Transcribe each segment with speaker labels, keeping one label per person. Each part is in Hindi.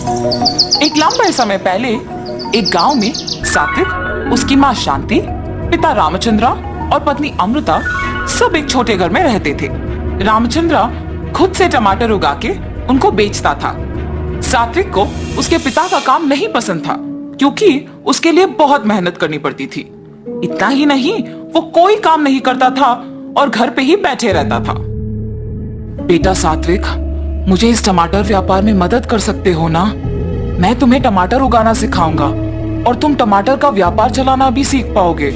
Speaker 1: एक लंबे समय पहले एक गांव में सात्विक, उसकी माँ शांति, पिता रामचंद्रा और पत्नी अमृता सब एक छोटे घर में रहते थे। रामचंद्रा खुद से टमाटर उगा के उनको बेचता था। सात्विक को उसके पिता का काम नहीं पसंद था क्योंकि उसके लिए बहुत मेहनत करनी पड़ती थी। इतना ही नहीं, वो कोई काम नहीं करता था और घर पे ही बैठे रहता था। बेटा सात्विक, मुझे इस टमाटर व्यापार में मदद कर सकते हो ना? मैं तुम्हें टमाटर उगाना सिखाऊंगा और तुम टमाटर का व्यापार चलाना भी सीख पाओगे।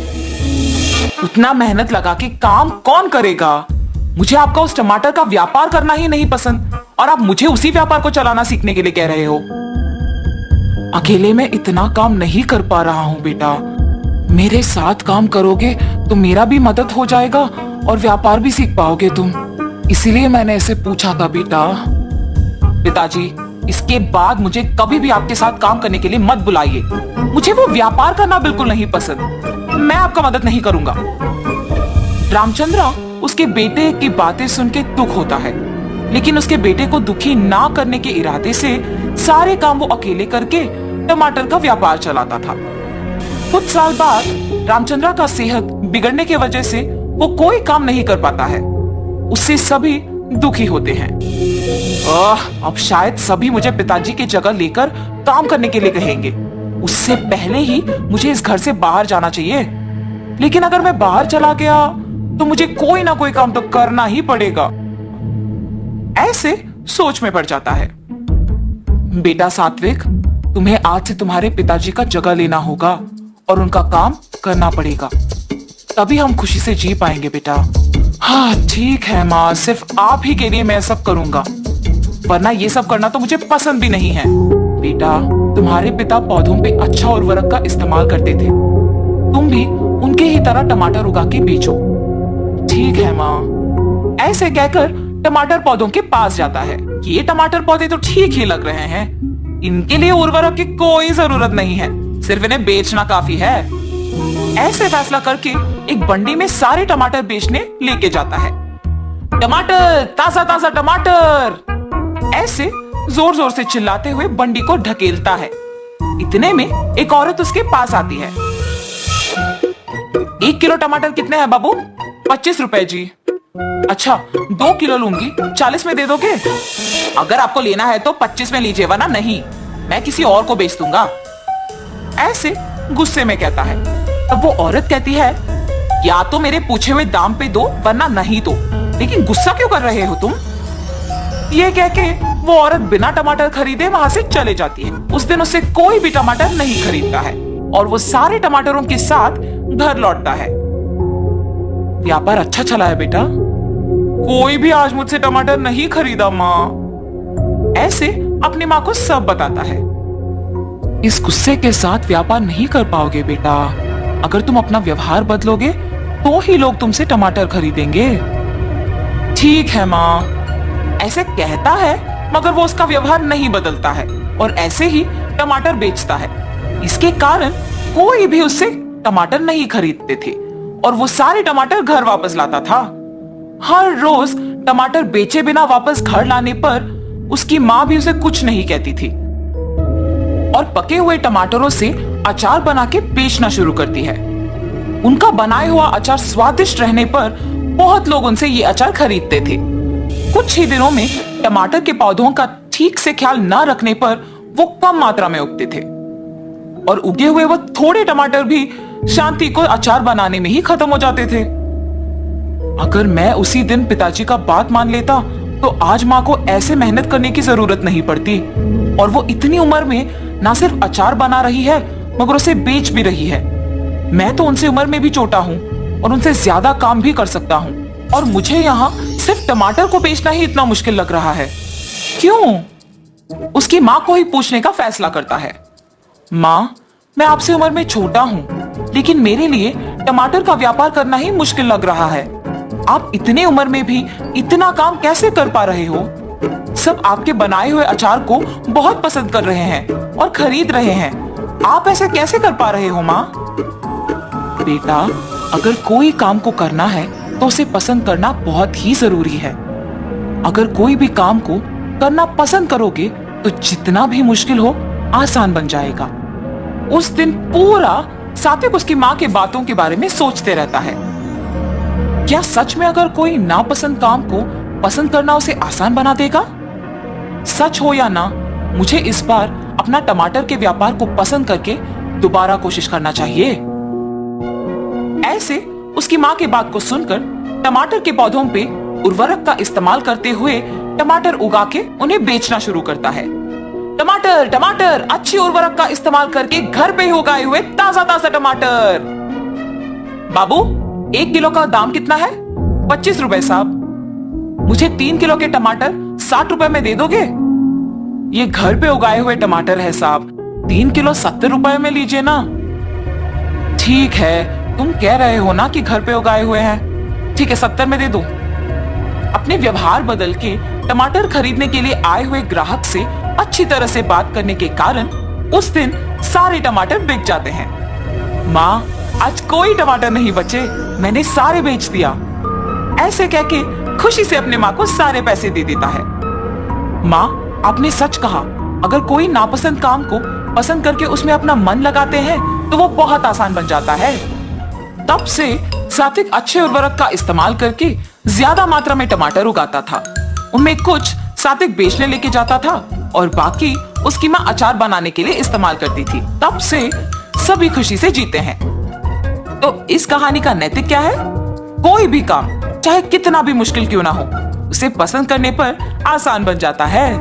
Speaker 1: उतना मेहनत लगा के काम कौन करेगा? मुझे आपका उस टमाटर का व्यापार करना ही नहीं पसंद और आप मुझे उसी व्यापार को चलाना सीखने के लिए कह रहे हो। अकेले मैं इतना काम नहीं कर पा रहा हूँ बेटा। मेरे साथ काम करोगे तो मेरा भी मदद हो जाएगा और व्यापार भी सीख पाओगे तुम। इसीलिए मैंने ऐसे पूछा था बेटा। पिताजी, इसके बाद मुझे कभी भी आपके साथ काम करने के लिए मत बुलाइए। मुझे वो व्यापार करना बिल्कुल नहीं पसंद। मैं आपका मदद नहीं करूंगा। रामचंद्रा उसके बेटे की बातें सुन के दुख होता है, लेकिन उसके बेटे को दुखी ना करने के इरादे से सारे काम वो अकेले करके टमाटर का व्यापार चलाता था। कुछ साल बाद रामचंद्रा का सेहत बिगड़ने की वजह से वो कोई काम नहीं कर पाता है। उससे सभी दुखी होते हैं। अब शायद सभी मुझे पिताजी की जगह लेकर काम करने के लिए कहेंगे। उससे पहले ही मुझे इस घर से बाहर जाना चाहिए। लेकिन अगर मैं बाहर चला गया तो मुझे कोई ना कोई काम तो करना ही पड़ेगा। ऐसे सोच में पड़ जाता है। बेटा सात्विक, तुम्हें आज से तुम्हारे पिताजी का जगह लेना होगा और उनका काम करना पड़ेगा, तभी हम खुशी से जी पाएंगे बेटा। हाँ ठीक है माँ, सिर्फ आप ही के लिए मैं सब करूंगा, वरना ये सब करना तो मुझे पसंद भी नहीं है। बेटा, तुम्हारे पिता पौधों पे अच्छा उर्वरक का इस्तेमाल करते थे। तुम भी उनके ही तरह टमाटर उगा के बेचो। ठीक है माँ। ऐसे कहकर टमाटर पौधों के पास जाता है कि ये टमाटर पौधे तो ठीक ही लग रहे हैं, इनके लिए उर्वरक की कोई जरूरत नहीं है, सिर्फ इन्हें बेचना काफी है। ऐसे फैसला करके एक बंडी में सारे टमाटर बेचने लेके जाता है। टमाटर, ताजा ताजा टमाटर, ऐसे जोर जोर से चिल्लाते हुए बंडी को ढकेलता है। इतने में एक औरत उसके पास आती है। 1 किलो टमाटर कितने हैं बाबू? 25 रुपए जी। अच्छा, 2 किलो लूंगी, 40 में दे दोगे? अगर आपको लेना है तो 25 में लीजिए, वरना नहीं, मैं किसी और को बेच दूंगा। ऐसे गुस्से में कहता है। तब वो औरत कहती है, या तो मेरे पूछे हुए दाम पे दो वरना नहीं दो, लेकिन गुस्सा क्यों कर रहे हो तुम? ये कह के वो औरत बिना टमाटर खरीदे वहां से चले जाती है। उस दिन उससे कोई भी टमाटर नहीं खरीदता है और वो सारे टमाटरों के साथ घर लौटता है। व्यापार अच्छा चला है बेटा, कोई भी आज मुझसे टमाटर नहीं खरीदा माँ। ऐसे अपनी माँ को सब बताता है। इस गुस्से के साथ व्यापार नहीं कर पाओगे बेटा। अगर तुम अपना व्यवहार बदलोगे तो ही लोग तुमसे टमाटर खरीदेंगे। ठीक है माँ। ऐसे कहता है, मगर वो उसका व्यवहार नहीं बदलता है और ऐसे ही टमाटर बेचता है। इसके कारण कोई भी उससे टमाटर नहीं खरीदते थे और वो सारे टमाटर घर वापस लाता था। हर रोज टमाटर बेचे बिना वापस घर लाने पर उसकी माँ भी उसे कुछ नहीं कहती थी और पके हुए टमाटरों से अचार बना के बेचना शुरू करती है। उनका बनाया हुआ अचार स्वादिष्ट रहने पर बहुत लोग उनसे ये अचार खरीदते थे। कुछ ही दिनों में टमाटर के पौधों का ठीक से ख्याल न रखने पर वो कम मात्रा में उगते थे और उगे हुए वो थोड़े टमाटर भी शांति को अचार बनाने में ही खत्म हो जाते थे। अगर मैं उसी दिन पिताजी का बात मान लेता तो आज माँ को ऐसे मेहनत करने की जरूरत नहीं पड़ती और वो इतनी उम्र में ना सिर्फ अचार बना रही है मगर उसे बेच भी रही है। मैं तो उनसे उम्र में भी छोटा हूँ और उनसे ज्यादा काम भी कर सकता हूँ और मुझे यहाँ सिर्फ टमाटर को बेचना ही इतना मुश्किल लग रहा है। क्यों? उसकी माँ को ही पूछने का फैसला करता है। माँ, मैं आपसे उम्र में छोटा हूँ, लेकिन मेरे लिए टमाटर का व्यापार करना ही मुश्किल लग रहा है। आप इतने उम्र में भी इतना काम कैसे कर पा रहे हो? सब आपके बनाए हुए अचार को बहुत पसंद कर रहे हैं और खरीद रहे हैं। आप ऐसे कैसे कर पा रहे हो माँ? बेटा, अगर कोई काम को करना है तो उसे पसंद करना बहुत ही जरूरी है। अगर कोई भी काम को करना पसंद करोगे तो जितना भी मुश्किल हो आसान बन जाएगा। उस दिन पूरा सात्विक उसकी माँ के बातों के बारे में सोचते रहता है। क्या सच में अगर कोई नापसंद काम को पसंद करना उसे आसान बना देगा? सच हो या ना, मुझे इस बार अपना टमाटर के व्यापार को पसंद करके दोबारा कोशिश करना चाहिए। ऐसे उसकी माँ की बात को सुनकर टमाटर के पौधों पे उर्वरक का इस्तेमाल करते हुए टमाटर उगा के उन्हें बेचना शुरू करता है। टमाटर टमाटर, अच्छी उर्वरक का इस्तेमाल करके घर पे ही उगाए हुए ताजा ताजा टमाटर। बाबू, 1 किलो का दाम कितना है? 25 रुपए साहब। मुझे 3 किलो के टमाटर 60 रुपए में दे दोगे? ये घर पे उगाए हुए टमाटर है साहब, 3 किलो 70 रुपए में लीजिए ना। ठीक है, तुम कह रहे हो ना कि घर पे उगाए हुए हैं। ठीक है, 70 में दे दो। अपने व्यवहार बदल के टमाटर खरीदने के लिए आए हुए ग्राहक से अच्छी तरह से बात करने के कारण उस दिन सारे टमाटर बिक जाते हैं। माँ, आज कोई टमाटर नहीं बचे, मैंने सारे बेच दिया। ऐसे कह के खुशी से अपने माँ को सारे पैसे दे देता है। माँ, आपने सच कहा, अगर कोई नापसंद काम को पसंद करके उसमें अपना मन लगाते हैं तो वो बहुत आसान बन जाता है। तब से सात्विक अच्छे उर्वरक का इस्तेमाल करके ज्यादा मात्रा में टमाटर उगाता था। उनमें कुछ सात्विक बेचने लेके जाता था और बाकी उसकी माँ अचार बनाने के लिए इस्तेमाल करती थी। तब से सभी खुशी से जीते हैं। तो इस कहानी का नैतिक क्या है? कोई भी काम चाहे कितना भी मुश्किल क्यों ना हो, उसे पसंद करने पर आसान बन जाता है।